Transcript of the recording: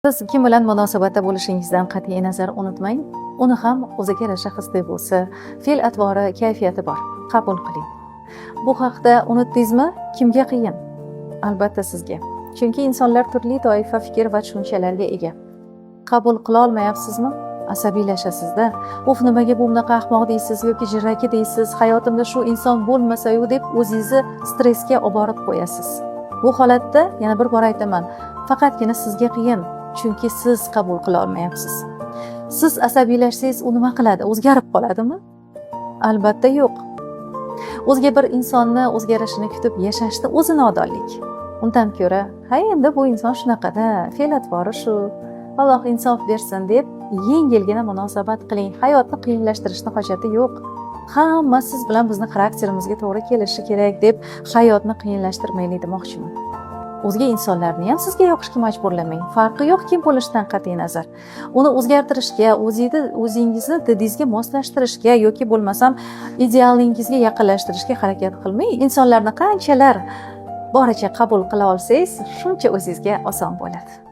Siz kim bilan munosabatda bo'lishingizdan qat'iy nazar unutmang, uni ham o'ziga yarasha his-tuyg'usi, fe'l-atvori, kayfiyati bor. Qabul qiling. Bu haqda unutdingizmi? Kimga qiyin? Albatta sizga. Chunki insonlar turli toifa fikr va tushunchalarga ega. Qabul qila olmayapsizmi? Asabiylashasizda. Nimaga bu bunaqa ahmoq deysiz yoki jirraki deysiz, hayotimda shu inson bo'lmasa-yu deb o'zingizni stressga olib borib qo'yasiz. Bu holatda yana bir bor aytaman, faqatgina sizga qiyin. Chunki siz qabul qila olmayapsiz. Siz asabiylashsangiz u nima qiladi? O'zgarib qoladimi? Albatta yo'q. O'zga bir insonni o'zgarishini kutib yashashni o'zi nodonlik. Undan ko'ra, endi bu inson shunaqada, fe'l-atvori shu, Alloh insof bersin deb yengilgina munosabat qiling. Hayotni qiyinlashtirishni hojati yo'q. Hamma siz bilan bizning xarakterimizga to'g'ri kelishi kerak deb hayotni qiyinlashtirmaylik demoqchiman. O'zga insonlarni ham sizga yoqishga majburlamang. Farqi yo'q kim bo'lishidan qat'iy nazar. Uni o'zgartirishga, o'zingizni didingizga moslashtirishga yoki bo'lmasam idealingizga yaqinlashtirishga harakat qilmang. Insonlarni qanchalar boricha qabul qila olsangiz, shuncha o'zingizga oson bo'ladi.